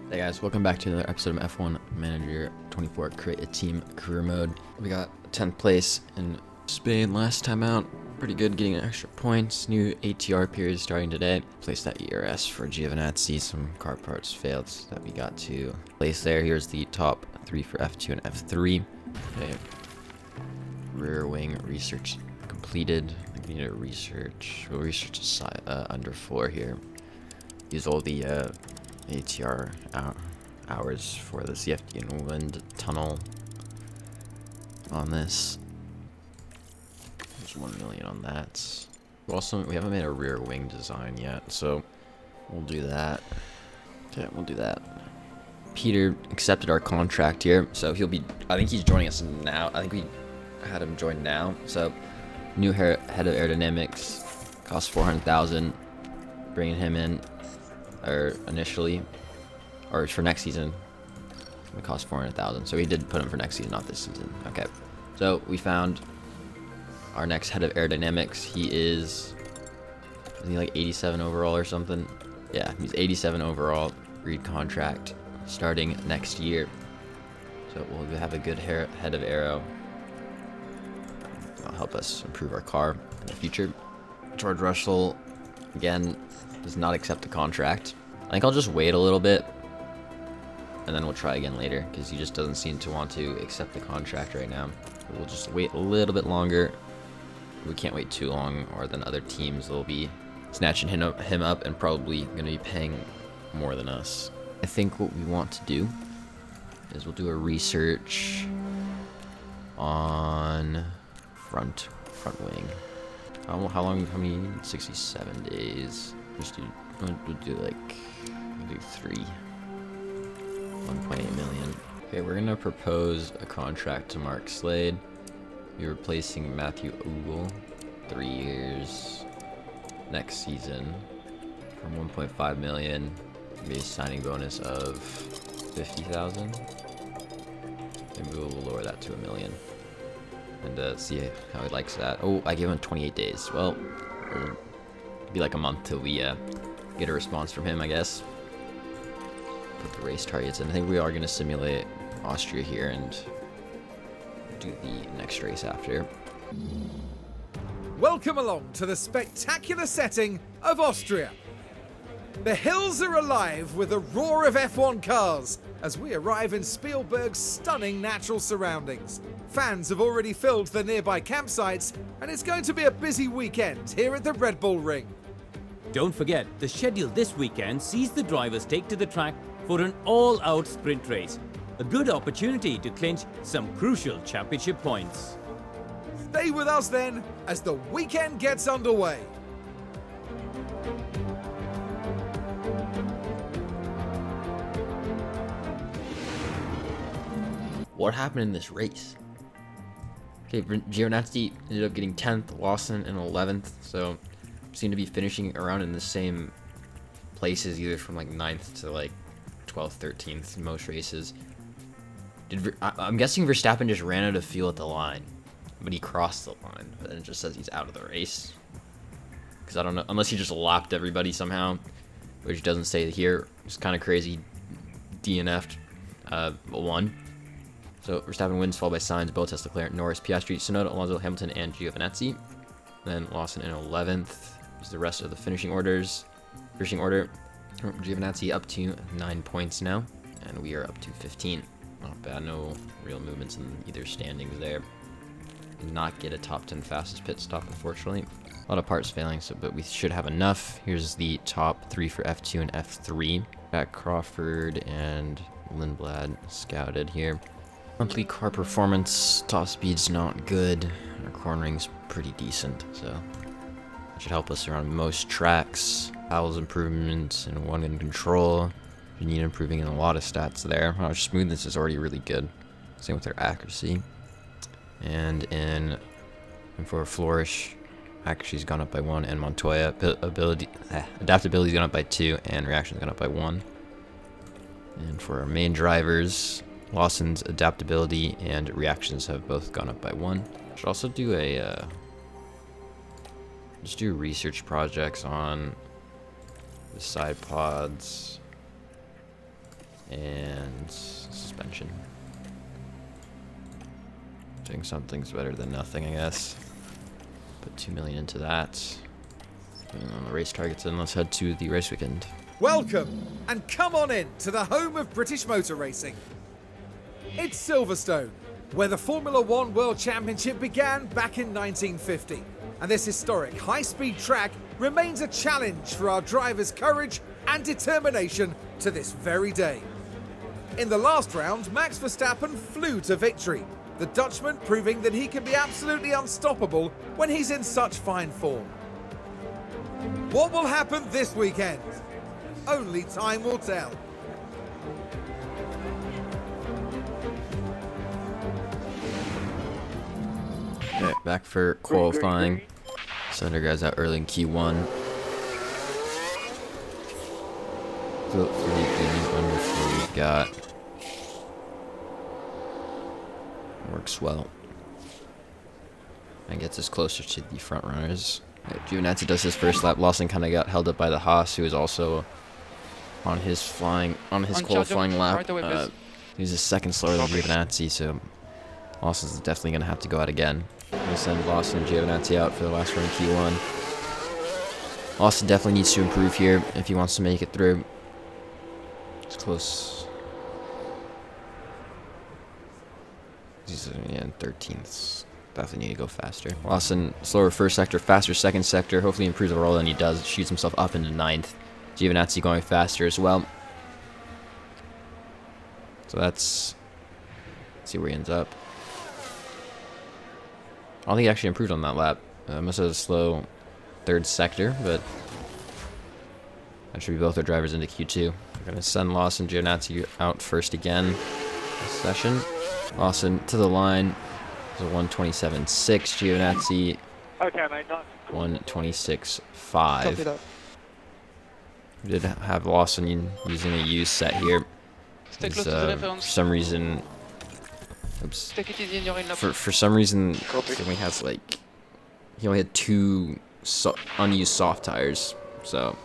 Hey guys, welcome back to another episode of F1 Manager 24 Create a Team Career Mode. We got 10th place in Spain last time out. Pretty good, getting extra points. New ATR period starting today. Placed that ERS for Giovinazzi. Some car parts failed that we got to place there. Here's the top 3 for F2 and F3. Okay. Rear wing research completed. I think we need to research. We'll research the side, under floor here. Use all the ATR hours for the CFD and wind tunnel on this. There's 1 million on that. We haven't made a rear wing design yet, so we'll do that. Yeah, we'll do that. Peter accepted our contract here, so I think he's joining us now. I think we had him join now. So new head of aerodynamics, costs 400,000. Bringing him in, or initially, or for next season, it cost 400,000. So we did put him for next season, not this season. Okay. So we found our next head of aerodynamics. Isn't he like 87 overall or something? Yeah, he's 87 overall. Read contract starting next year. So we'll have a good head of aero. That'll help us improve our car in the future. George Russell, again, does not accept the contract. I think I'll just wait a little bit, and then we'll try again later, because he just doesn't seem to want to accept the contract right now. We'll just wait a little bit longer. We can't wait too long, or then other teams will be snatching him up and probably going to be paying more than us. I think what we want to do is we'll do a research on front wing. How many? 67 days. We'll do 3. 1.8 million. Okay, we're gonna propose a contract to Mark Slade. You're replacing Matthew Ogle, 3 years next season from 1.5 million. Maybe a signing bonus of 50,000. Maybe we'll lower that to 1 million and see how he likes that. Oh, I gave him 28 days. Well, it'll be like a month till we get a response from him, I guess. Put the race targets in. I think we are going to simulate Austria here and do the next race after. Welcome along to the spectacular setting of Austria. The hills are alive with the roar of F1 cars as we arrive in Spielberg's stunning natural surroundings. Fans have already filled the nearby campsites, and it's going to be a busy weekend here at the Red Bull Ring. Don't forget, the schedule this weekend sees the drivers take to the track for an all-out sprint race. A good opportunity to clinch some crucial championship points. Stay with us then as the weekend gets underway. What happened in this race? Okay, Giovinazzi ended up getting 10th, Lawson in 11th, so seem to be finishing around in the same places, either from like 9th to like 12th, 13th in most races. I'm guessing Verstappen just ran out of fuel at the line, but he crossed the line, but then it just says he's out of the race. Because I don't know, unless he just lapped everybody somehow, which doesn't say here. It's kind of crazy. DNF'd 1. So Verstappen wins, followed by Sainz, Bottas, Leclerc, Norris, Piastri, Tsunoda, Alonso, Hamilton, and Giovinazzi. Then Lawson in 11th is the rest of the finishing order. Giovinazzi up to 9 points now, and we are up to 15. Not bad, no real movements in either standings there. Did not get a top 10 fastest pit stop, unfortunately. A lot of parts failing, but we should have enough. Here's the top 3 for F2 and F3. Got Crawford and Lindblad scouted here. Monthly car performance, top speed's not good. Our cornering's pretty decent, so that should help us around most tracks. Powell's improvements in one in control. We need improving in a lot of stats there. Our smoothness is already really good. Same with our accuracy. And for Flourish, accuracy's gone up by 1, and Montoya adaptability's gone up by 2, and reaction's gone up by 1. And for our main drivers, Lawson's adaptability and reactions have both gone up by 1. Should also do just do research projects on the side pods. and suspension. Doing something's better than nothing, I guess. Put 2 million into that. And on the race targets, and let's head to the race weekend. Welcome, and come on in to the home of British motor racing. It's Silverstone, where the Formula One World Championship began back in 1950. And this historic high-speed track remains a challenge for our drivers' courage and determination to this very day. In the last round, Max Verstappen flew to victory, the Dutchman proving that he can be absolutely unstoppable when he's in such fine form. What will happen this weekend? Only time will tell. Okay, back for qualifying. Send our guys out early in Q1. Pretty wonderful we got. Works well. And gets us closer to the front runners. Giovinazzi does his first lap. Lawson kind of got held up by the Haas, who was also on his qualifying lap. He's a second slower than Giovinazzi, so Lawson's definitely going to have to go out again. We'll send Lawson and Giovinazzi out for the last run in Q1. Lawson definitely needs to improve here if he wants to make it through. It's close. He's in 13th. Definitely need to go faster. Lawson, slower first sector, faster second sector. Hopefully improves overall than he does. Shoots himself up into 9th. Giovinazzi going faster as well. So let's see where he ends up. I don't think he actually improved on that lap. Must have a slow third sector, but that should be both our drivers into Q2. We're going to send Lawson and Giovinazzi out first again this session. Lawson to the line. It's a 1:27.6. Giovinazzi. Okay, mate, done. 1:26.5. We did have Lawson using a used set here. Stay close to the reference. For some reason, oops. Take it easy in your in lap. For some reason, Copy. he only had 2 unused soft tires, so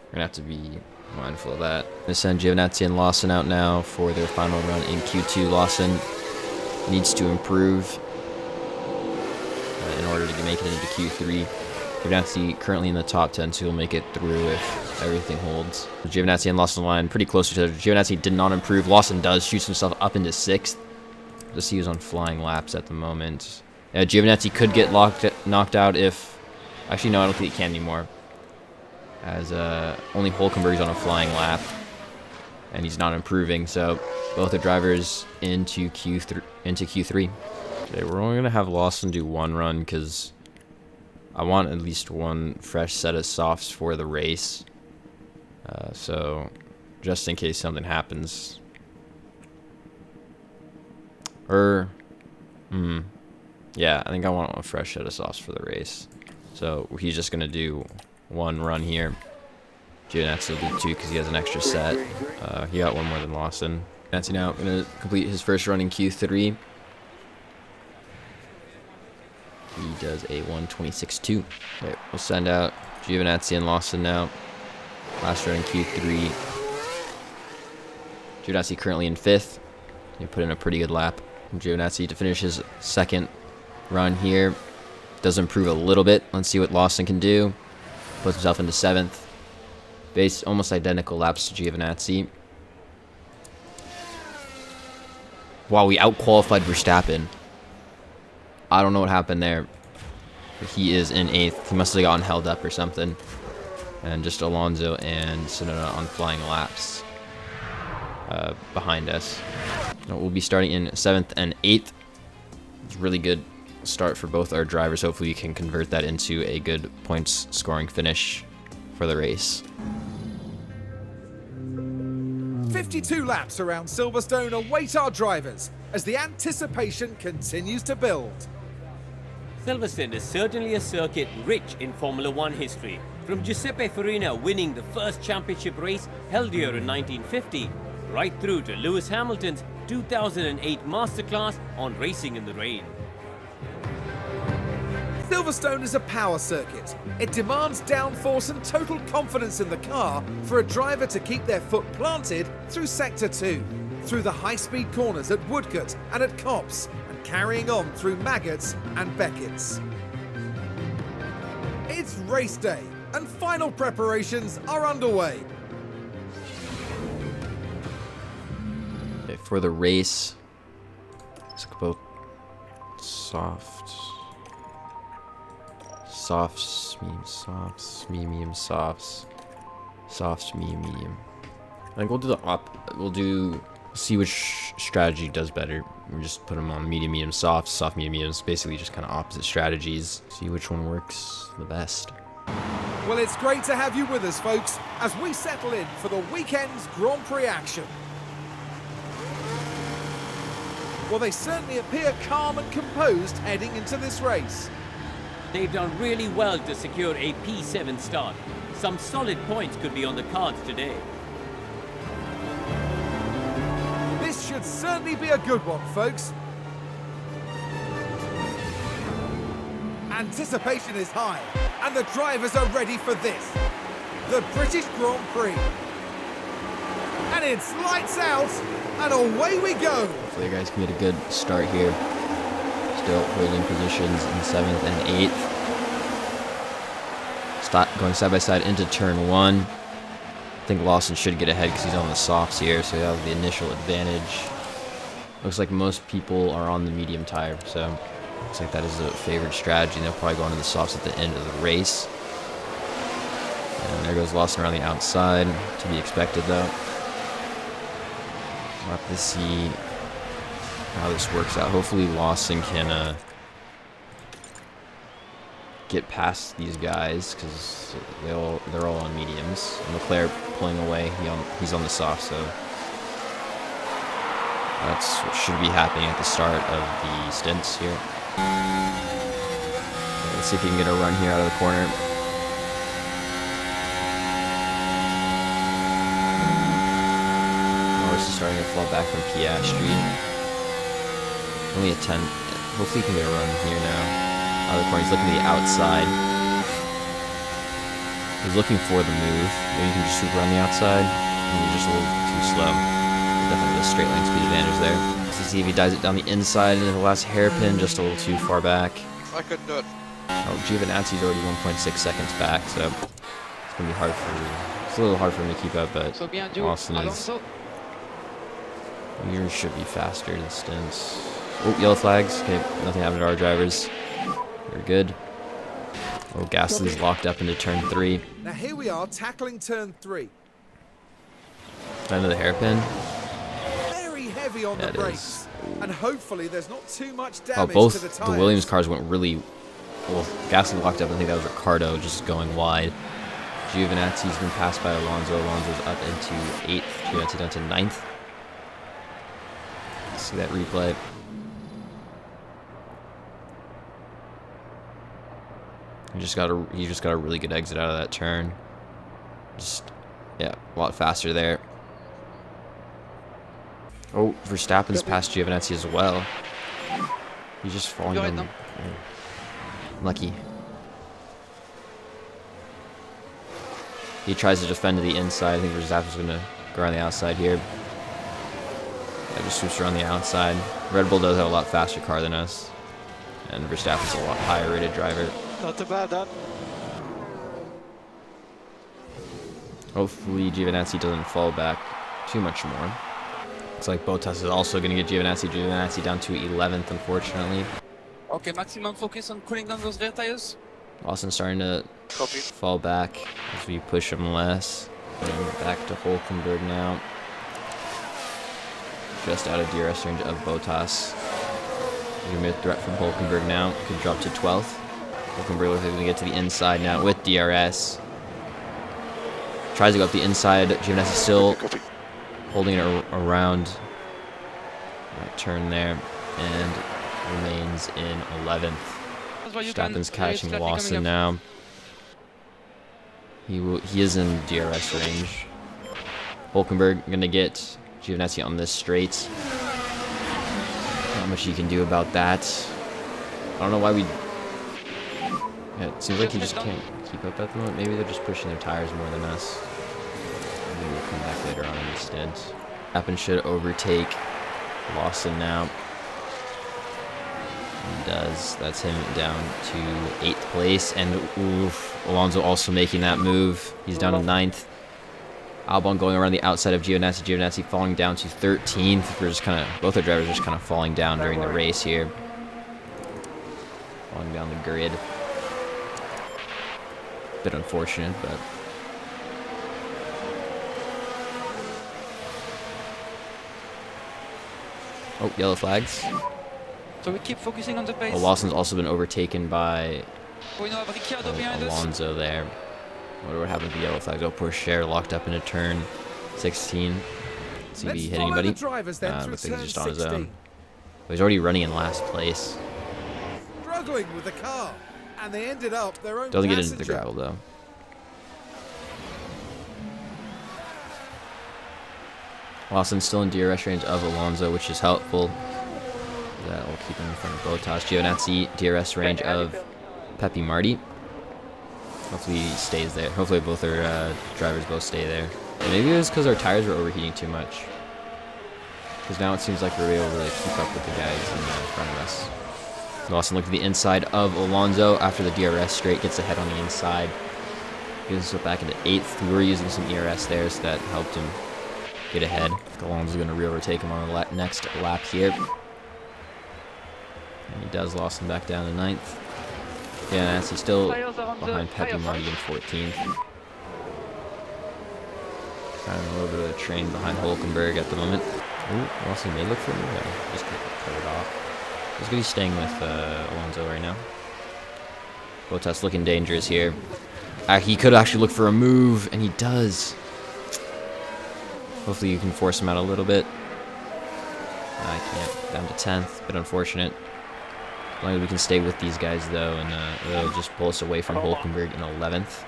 we're gonna have to be mindful of that. I'm gonna send Giovinazzi and Lawson out now for their final run in Q2. Lawson needs to improve in order to make it into Q3. Giovinazzi currently in the top 10, so he'll make it through if everything holds. Giovinazzi and Lawson line pretty close to each other. Giovinazzi did not improve. Lawson does, shoots himself up into 6th. Just he was on flying laps at the moment. Yeah, Giovinazzi could get knocked out if... Actually, no, I don't think he can anymore. As only Hulkenberg is on a flying lap. And he's not improving, so both the drivers into Q3. Okay, we're only going to have Lawson do 1 run because I want at least 1 fresh set of softs for the race. So just in case something happens. Yeah, I think I want a fresh set of softs for the race. So he's just going to do 1 run here. Giovinazzi will do 2 because he has an extra set. He got 1 more than Lawson. Giovinazzi now going to complete his first run in Q3. He does a 1:26.2. Okay, we'll send out Giovinazzi and Lawson now. Last run in Q3. Giovinazzi currently in 5th. He put in a pretty good lap. Giovinazzi to finish his 2nd run here. Does improve a little bit. Let's see what Lawson can do. Puts himself into 7th. Almost identical laps to Giovinazzi. Wow, we outqualified Verstappen. I don't know what happened there. But he is in 8th. He must have gotten held up or something. And just Alonso and Tsunoda on flying laps behind us. We'll be starting in 7th and 8th. It's a really good start for both our drivers. Hopefully we can convert that into a good points scoring finish for the race. 52 laps around Silverstone await our drivers as the anticipation continues to build. Silverstone is certainly a circuit rich in Formula One history. From Giuseppe Farina winning the first championship race held here in 1950, right through to Lewis Hamilton's 2008 masterclass on racing in the rain. Silverstone is a power circuit. It demands downforce and total confidence in the car for a driver to keep their foot planted through Sector 2, through the high-speed corners at Woodcote and at Copse, and carrying on through Maggots and Beckett's. It's race day, and final preparations are underway. Okay, for the race, let's go both softs, medium, softs, medium, softs, medium. I think we'll do we'll see which strategy does better. We just put them on medium, medium, soft, medium, mediums. Basically just kind of opposite strategies. See which one works the best. Well, it's great to have you with us, folks, as we settle in for the weekend's Grand Prix action. Well, they certainly appear calm and composed heading into this race. They've done really well to secure a P7 start. Some solid points could be on the cards today. This should certainly be a good one, folks. Anticipation is high, and the drivers are ready for this. The British Grand Prix. And it's lights out, and away we go. Hopefully you guys can get a good start here. Still holding positions in 7th and 8th. Going side by side into turn 1. I think Lawson should get ahead because he's on the softs here, so he'll have the initial advantage. Looks like most people are on the medium tire, so looks like that is a favored strategy. They'll probably go into the softs at the end of the race. And there goes Lawson around the outside, to be expected though. We'll have to see how this works out. Hopefully Lawson can get past these guys because they're all on mediums. And Leclerc pulling away. He's on the soft, so that's what should be happening at the start of the stints here. Okay, let's see if he can get a run here out of the corner. Norris is starting to fall back from Piastri. Only a 10. Hopefully he can get a run here now. Out of the corner, he's looking to the outside. He's looking for the move. Maybe you can just swoop around the outside. Maybe just a little too slow. Definitely a straight line speed advantage there. Let's see if he dives it down the inside into the last hairpin, just a little too far back. I could do it. Oh, Giovinazzi's already 1.6 seconds back, so it's gonna be hard for it's a little hard for him to keep up, but Austin is. Yours should be faster than stints. Oh, yellow flags. Okay, nothing happened to our drivers. We're good. Oh, Gasly's locked up into turn 3. Now here we are tackling turn 3. End of the hairpin. Very heavy on the brakes. And hopefully there's not too much damage Oh, both to the the tires. Williams cars went really well. Gasly locked up. I think that was Ricardo just going wide. Giovinazzi's been passed by Alonso. Alonso's up into 8th. Giovinazzi down to 9th. Let's see that replay. He just got a really good exit out of that turn. Yeah, a lot faster there. Oh, Verstappen's past Giovinazzi as well. He's just falling down. Lucky. He tries to defend to the inside. I think Verstappen's going to go around the outside here. Yeah, just swoops around the outside. Red Bull does have a lot faster car than us. And Verstappen's a lot higher rated driver. Not too bad, that. Hopefully Giovinazzi doesn't fall back too much more. Looks like Bottas is also going to get Giovinazzi down to 11th, unfortunately. Okay, maximum focus on cooling down those rear tires. Lawson's starting to fall back as we push him less. And back to Hulkenberg now. Just out of DRS range of Bottas. There's going to be a threat from Hulkenberg now. Could drop to 12th. Hulkenberg looks like he's going to get to the inside now with DRS. Tries to go up the inside. Giovinazzi still holding it around that turn there and remains in 11th. Verstappen's catching Lawson now. He is in DRS range. Hulkenberg going to get Giovinazzi on this straight. Not much you can do about that. I don't know why we... Yeah, it seems like he just can't keep up at the moment. Maybe they're just pushing their tires more than us. Maybe we'll come back later on instead. Happen should overtake Lawson now. He does. That's him down to 8th place. And oof, Alonso also making that move. He's down to 9th. Albon going around the outside of Giovinazzi. Giovinazzi falling down to 13th. We're just kind of, both our drivers are just kind of falling down during the race here. Falling down the grid. Bit unfortunate, but. Oh, yellow flags. So we keep focusing on the pace. Oh, Lawson's also been overtaken by We now have Ricciardo behind us. Alonso there. Wonder what happened to the yellow flags. Oh, poor Cher locked up in a turn 16. See if he hit anybody. Looks like he's just on his own. But he's already running in last place. Struggling with the car, and they ended up their own Doesn't get into the passenger. gravel though. Lawson's still in DRS range of Alonso, which is helpful. That will keep him in front of Bottas. Giovinazzi, DRS range of Pepe Marti. Hopefully he stays there. Hopefully both our drivers both stay there. And maybe it was because our tires were overheating too much. Because now it seems like we're able to keep up with the guys in front of us. Lawson looked at the inside of Alonso after the DRS straight, gets ahead on the inside. Gets himself back into 8th. We were using some ERS there, so that helped him get ahead. Alonso's going to re-overtake him on the next lap here. And he does. Lawson back down to 9th. Yeah, he's still behind Pepe Marti in 14th. Kind of a little bit of a train behind Hulkenberg at the moment. Ooh, Lawson may look for him. No, just cut it off. He's going to be staying with Alonso right now. Bottas looking dangerous here. He could actually look for a move, and he does. Hopefully you can force him out a little bit. I can't. Down to 10th. Bit unfortunate. As long as we can stay with these guys, though, and they'll just pull us away from Hulkenberg in 11th.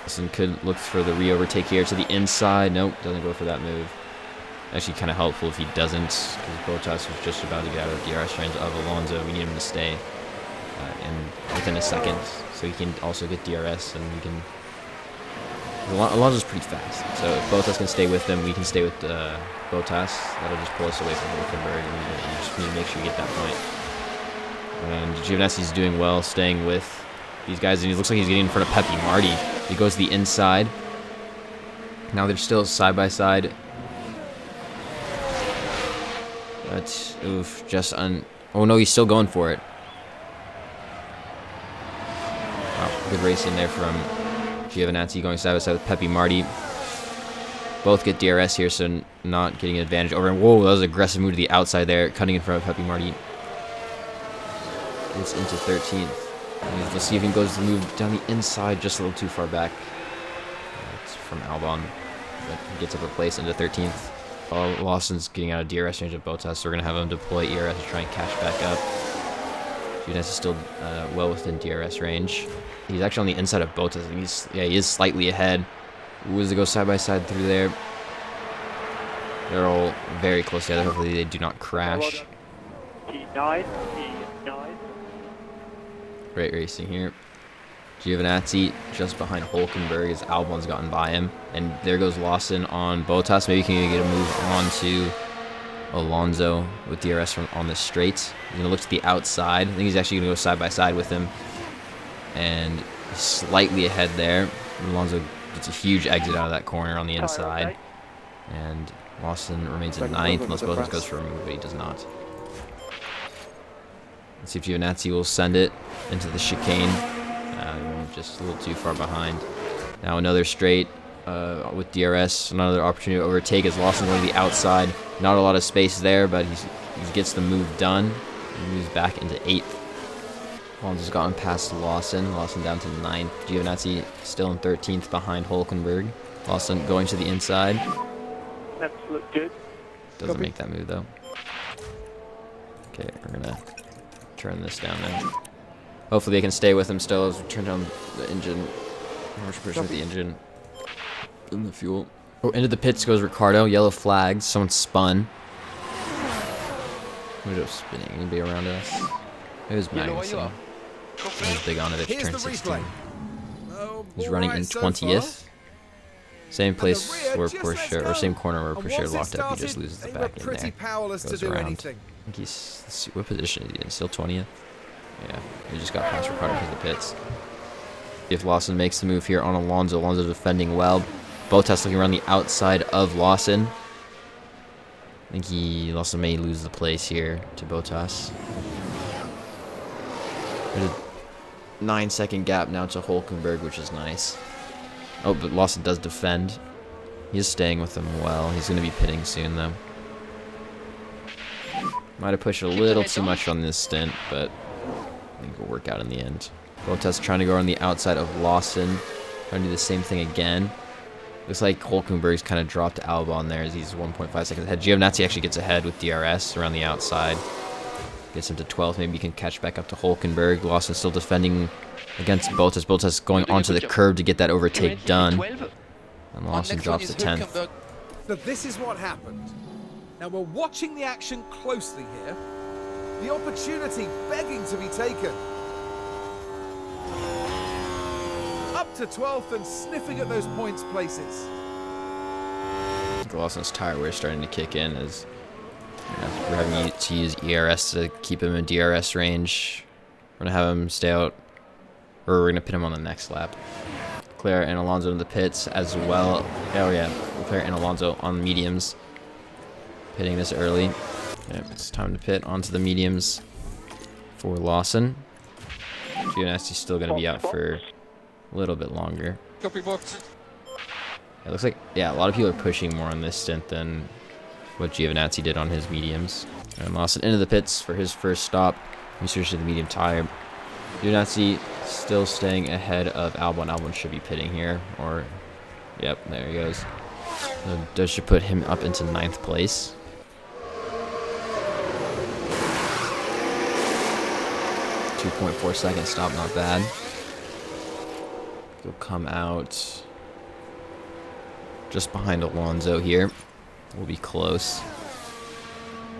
Lawson could look for the re-overtake here to the inside. Nope, doesn't go for that move. Actually kind of helpful if he doesn't, because Bottas was just about to get out of DRS range of Alonso. We need him to stay within a second, so he can also get DRS, and we can... Alonso's pretty fast, so if Bottas can stay with them, we can stay with Bottas. That'll just pull us away from Hulkenberg, and we just need to make sure we get that point. And Giovinazzi's doing well, staying with these guys, and he looks like he's getting in front of Pepe Marti. He goes to the inside. Now they're still side by side. But, oof, just oh no, he's still going for it. Wow, good racing there from Giovinazzi going side by side with Pepe Marti. Both get DRS here, so not getting an advantage over him. Whoa, that was an aggressive move to the outside there, cutting in front of Pepe Marti. It's into 13th. Let's see if he goes to move down the inside just a little too far back. It's from Albon, but he gets up a place into 13th. Lawson's getting out of DRS range of Bottas, so we're going to have him deploy ERS to try and catch back up. Giovinazzi is still well within DRS range. He's actually on the inside of Bottas. He is slightly ahead. Ooh, as they go side by side through there. They're all very close together. Hopefully they do not crash. Great racing here. Giovinazzi just behind Hulkenberg as Albon's gotten by him. And there goes Lawson on Bottas. Maybe he can get a move on to Alonso with DRS on the straights. He's going to look to the outside. I think he's actually going to go side by side with him. And he's slightly ahead there. Alonso gets a huge exit out of that corner on the inside. And Lawson remains in 9th unless Bottas goes for a move, but he does not. Let's see if Giovinazzi will send it into the chicane. Just a little too far behind. Now another straight with DRS. Another opportunity to overtake as Lawson going to the outside. Not a lot of space there, but he gets the move done. He moves back into 8th. Alonso's gotten past Lawson. Lawson down to 9th. Giovinazzi still in 13th behind Hulkenberg. Lawson going to the inside. That's look good. Doesn't make that move though. Okay, we're gonna turn this down now. Hopefully they can stay with him still as we turn down the engine. Harsh pressure with the engine and the fuel. Oh, into the pits goes Ricardo. Yellow flags. Someone spun. Who's up spinning? Anybody around us? It was Magnussen. He's big on it. Here's Turn the 16. replay. Oh, He's running in 20th. Same And the place rear where just lets Porsche, go. or same corner where And Porsche once it locked up, he just started, loses the they were back in pretty there. powerless to Goes do around. anything. I think he's, what position is he in? Still 20th? Yeah, he just got past Ricardo because of the pits. If Lawson makes the move here on Alonso, Alonso defending well. Bottas looking around the outside of Lawson. I think Lawson may lose the place here to Bottas. There's a 9-second gap now to Hülkenberg, which is nice. Oh, but Lawson does defend. He's staying with him well. He's going to be pitting soon, though. Might have pushed a little too much on this stint, but I think it'll work out in the end. Bottas trying to go on the outside of Lawson. Trying to do the same thing again. Looks like Hülkenberg's kind of dropped Albon there as he's 1.5 seconds ahead. Giovinazzi actually gets ahead with DRS around the outside. Gets him to 12th. Maybe he can catch back up to Hülkenberg. Lawson still defending against Bottas. Bottas going onto the curb to get that overtake done. And Lawson drops to 10th. So this is what happened. Now we're watching the action closely here. The opportunity begging to be taken. Up to 12th and sniffing at those points places. Lawson's tire wear starting to kick in as we're having to use ERS to keep him in DRS range. We're going to have him stay out, or we're going to pit him on the next lap. Leclerc and Alonso in the pits as well. Oh yeah, Leclerc and Alonso on mediums. Pitting this early. Yep, it's time to pit onto the mediums for Lawson. Giovinazzi's still going to be out for a little bit longer. Copy box. It looks like, yeah, a lot of people are pushing more on this stint than what Giovinazzi did on his mediums. And Lawson into the pits for his first stop. He switched to the medium tire. Giovinazzi still staying ahead of Albon. Albon should be pitting here, or, yep, there he goes. So that should put him up into 9th place. .4 second stop, not bad. He'll come out just behind Alonso here. We'll be close.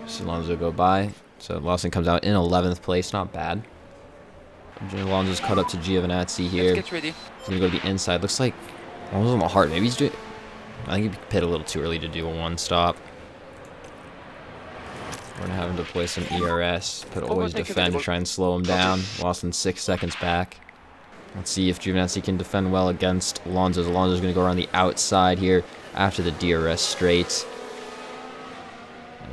See Alonso go by. So Lawson comes out in 11th place, not bad. Alonso's caught up to Giovinazzi here. Let's get ready. He's gonna go to the inside. Looks like Alonso's on the hard. Maybe he's doing. I think he pit a little too early to do a one stop. We're gonna have him deploy some ERS. Put always defend to try and slow him down. Lawson 6 seconds back. Let's see if Giovinazzi can defend well against Alonso's. Alonso's gonna go around the outside here after the DRS straight.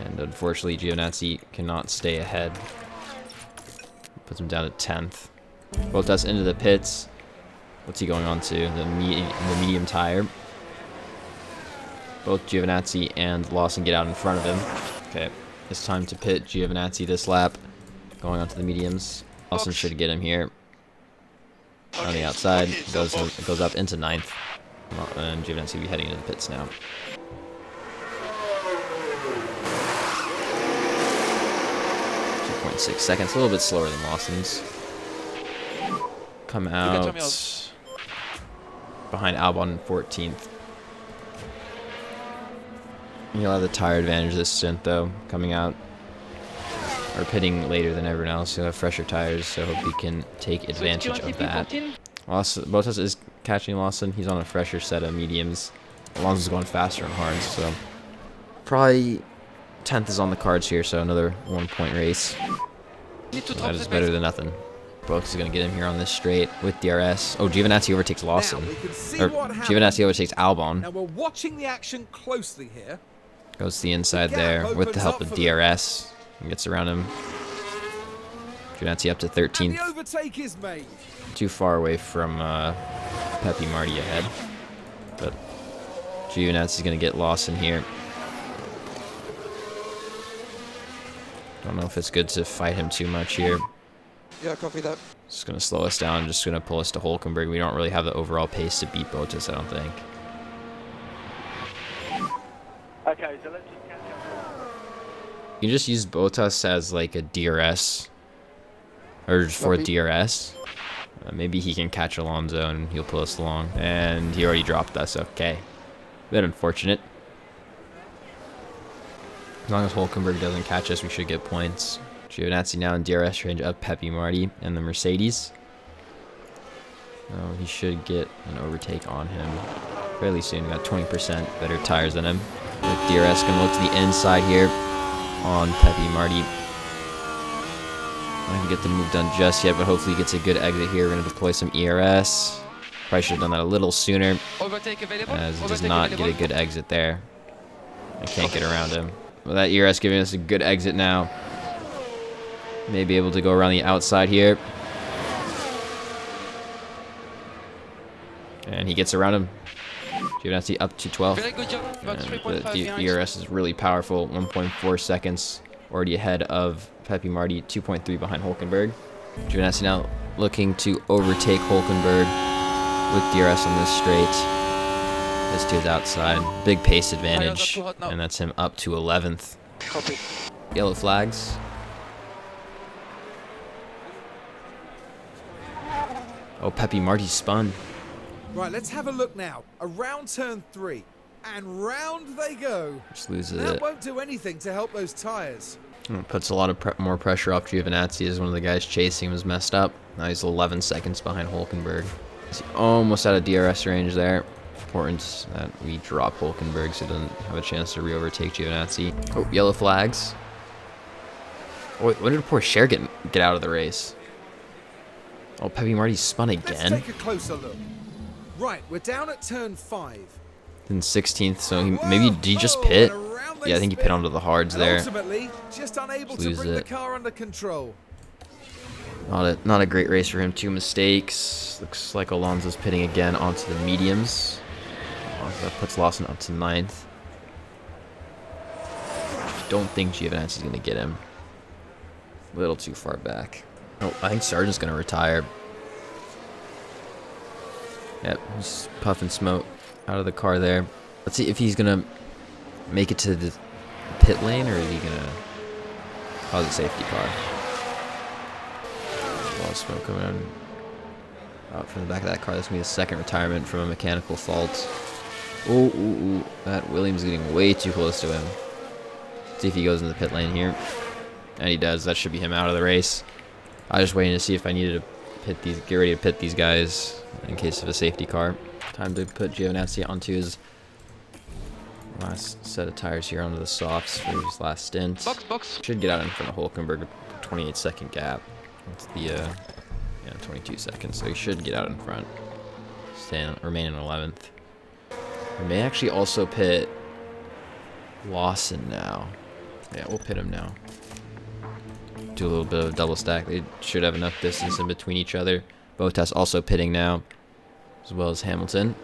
And unfortunately, Giovinazzi cannot stay ahead. Puts him down to 10th. Bottas into the pits. What's he going on to? The medium tire. Both Giovinazzi and Lawson get out in front of him. Okay, it's time to pit Giovinazzi this lap. Going on to the mediums. Lawson should get him here. On the outside, goes up into 9th. And Giovinazzi will be heading into the pits now. .6 seconds, a little bit slower than Lawson's. Come out behind Albon 14th. He'll have the tire advantage this stint though, coming out or pitting later than everyone else. He'll have fresher tires, so I hope he can take advantage of that. Bottas is catching Lawson. He's on a fresher set of mediums. Alonso's going faster and hard, so probably 10th is on the cards here, so another 1-point race. That is better than nothing. Bottas is going to get him here on this straight with DRS. Oh, Giovinazzi overtakes Lawson. Giovinazzi overtakes Albon. Now we're watching the action closely here. Goes to the inside there with the help of DRS. And gets around him. Giovinazzi up to 13th. And the overtake is made. Too far away from Pepe Marti ahead. But Giovinazzi's going to get Lawson here. Don't know if it's good to fight him too much here. Yeah, copy that. Just going to slow us down. Just going to pull us to Hülkenberg. We don't really have the overall pace to beat Bottas, I don't think. Okay, so let's just catch up. You can just use Bottas as like a DRS. Or for DRS. Maybe he can catch Alonso and he'll pull us along. And he already dropped us. Okay. Bit unfortunate. As long as Hülkenberg doesn't catch us, we should get points. Giovinazzi now in DRS range of Pepe Marti and the Mercedes. Oh, he should get an overtake on him. fairly soon. Got 20% better tires than him. With DRS gonna look to the inside here on Pepe Marti. I can get the move done just yet, but hopefully he gets a good exit here. We're gonna deploy some ERS. Probably should have done that a little sooner, as he does not get a good exit there. I can't get around him. Well, that ERS giving us a good exit now. May be able to go around the outside here. And he gets around him. Giovinazzi up to 12. Very good job. And the ERS is really powerful. 1.4 seconds. Already ahead of Pepe Marti. 2.3 behind Hulkenberg. Giovinazzi now looking to overtake Hulkenberg with DRS on this straight. This to his outside. Big pace advantage. And that's him up to 11th. Copy. Yellow flags. Oh, Pepe Marti spun. Right, let's have a look now. Around turn 3. And round they go. Just loses That it. won't do anything to help those tyres. Puts a lot of more pressure off Giovinazzi as one of the guys chasing was messed up. Now he's 11 seconds behind Hulkenberg. He's almost out of DRS range there. Important that we drop Hulkenberg so he doesn't have a chance to re-overtake Giovinazzi. Oh, yellow flags. Oh, when did poor Cher get out of the race? Oh, Pepe Marti spun again. Let's take a closer look. Right, we're down at turn 5. In 16th, so maybe did he just pit? Yeah, I think he pit onto the hards there. Ultimately, just unable to bring the car under control. Not a great race for him. 2 mistakes. Looks like Alonso's pitting again onto the mediums. That puts Lawson up to 9th. Don't think Giovinazzi's going to get him. A little too far back. Oh, I think Sargent's going to retire. Yep, he's puffing smoke out of the car there. Let's see if he's going to make it to the pit lane, or is he going to cause a safety car? A lot of smoke coming out from the back of that car. That's going to be the second retirement from a mechanical fault. Ooh, that Williams is getting way too close to him. See if he goes in the pit lane here. And he does. That should be him out of the race. I was just waiting to see if I needed to get ready to pit these guys in case of a safety car. Time to put Giovinazzi onto his last set of tires here, onto the softs for his last stint. Box. Should get out in front of Hulkenberg, 28-second gap. That's the 22 seconds. So he should get out in front. Remain in 11th. We may actually also pit Lawson now. Yeah, we'll pit him now. Do a little bit of a double stack. They should have enough distance in between each other. Bottas also pitting now, as well as Hamilton.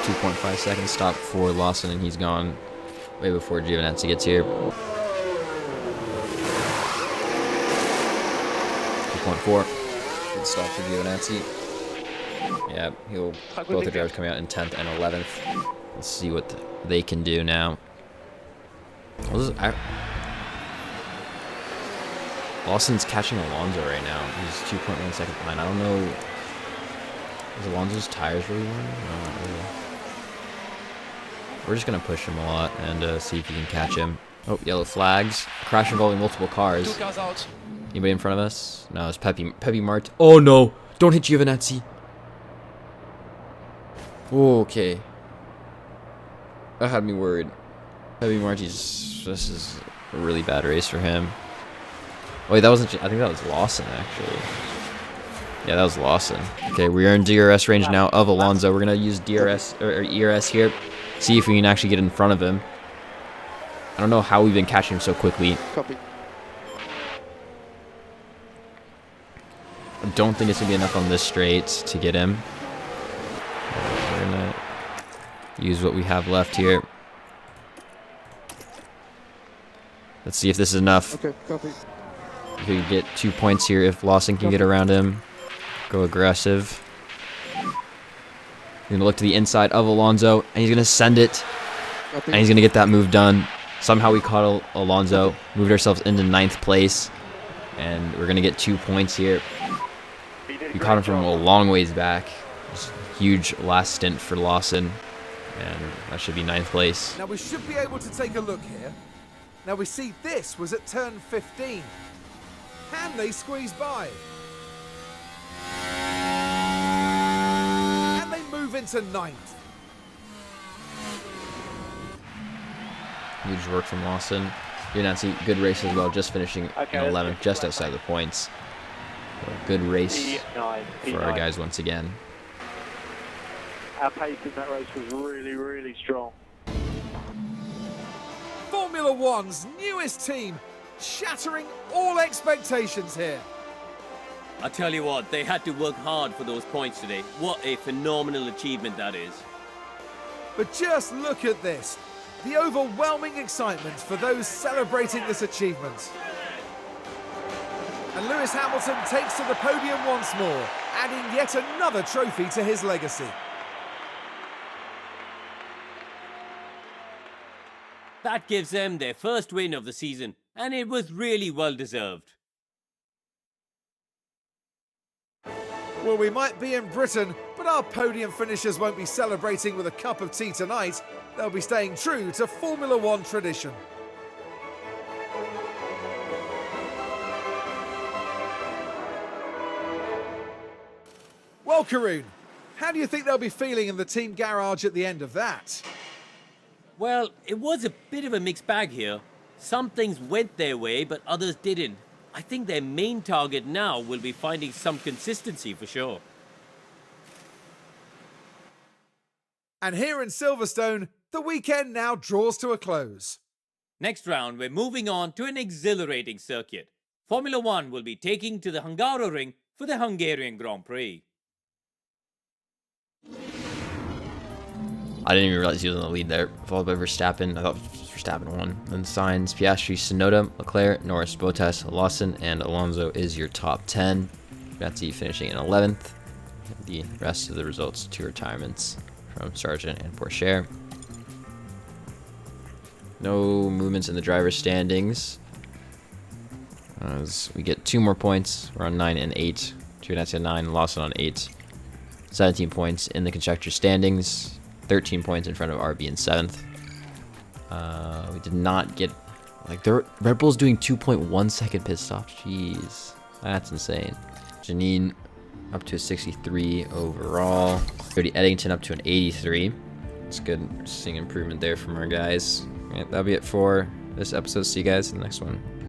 .5 seconds stop for Lawson, and he's gone way before Giovinazzi gets here. 2.4. Good stop for Giovinazzi. Yeah, both the drivers coming out in 10th and 11th. Let's see what they can do now. Lawson's catching Alonso right now. He's 2.1 seconds behind. I don't know. Is Alonso's tires really running? No, not really. We're just going to push him a lot and see if he can catch him. Oh, yellow flags. Crash involving multiple cars. 2 cars out. Anybody in front of us? No, it's Pepe Marti. Oh, no. Don't hit Giovinazzi. Oh, okay. That had me worried. Pepe Marti's. This is a really bad race for him. Wait, that wasn't. I think that was Lawson, actually. Yeah, that was Lawson. Okay, we are in DRS range now of Alonso. We're gonna use DRS or ERS here. See if we can actually get in front of him. I don't know how we've been catching him so quickly. Copy. I don't think it's gonna be enough on this straight to get him. We're gonna use what we have left here. Let's see if this is enough. Okay, copy. We could get 2 points here if Lawson can get around him. Go aggressive. He's gonna look to the inside of Alonso, and he's gonna send it, Copy. and he's gonna get that move done. Somehow we caught Alonso, moved ourselves into 9th place, and we're gonna get 2 points here. We caught him from a long ways back. Just huge last stint for Lawson, and that should be 9th place. Now we should be able to take a look here. Now we see this was at turn 15. Can they squeeze by? into ninth. Huge work from Lawson. Nancy, good race as well, just finishing in 11th, just outside the points. So good race for our guys once again. Our pace in that race was really, really strong. Formula One's newest team, shattering all expectations here. I tell you what, they had to work hard for those points today. What a phenomenal achievement that is. But just look at this. The overwhelming excitement for those celebrating this achievement. And Lewis Hamilton takes to the podium once more, adding yet another trophy to his legacy. That gives them their first win of the season, and it was really well deserved. Well, we might be in Britain, but our podium finishers won't be celebrating with a cup of tea tonight. They'll be staying true to Formula One tradition. Well, Karun, how do you think they'll be feeling in the team garage at the end of that? Well, it was a bit of a mixed bag here. Some things went their way, but others didn't. I think their main target now will be finding some consistency for sure. And here in Silverstone, the weekend now draws to a close. Next round, we're moving on to an exhilarating circuit. Formula One will be taking to the Hungaroring for the Hungarian Grand Prix. I didn't even realize he was in the lead there, followed by Verstappen. I thought Verstappen won. Then Sainz, Piastri, Tsunoda, Leclerc, Norris, Bottas, Lawson, and Alonso is your top 10. Grazzi finishing in 11th. The rest of the results, 2 retirements from Sargent and Pourchaire. No movements in the driver's standings. As we get 2 more points, we're on 9 and 8. Giovinazzi on 9, Lawson on 8. 17 points in the constructor standings. 13 points in front of RB in 7th. We did not get... Like, Red Bull's doing 2.1 second pit stop. Jeez. That's insane. Janine up to a 63 overall. Cody Eddington up to an 83. It's good seeing improvement there from our guys. Right, that'll be it for this episode. See you guys in the next one.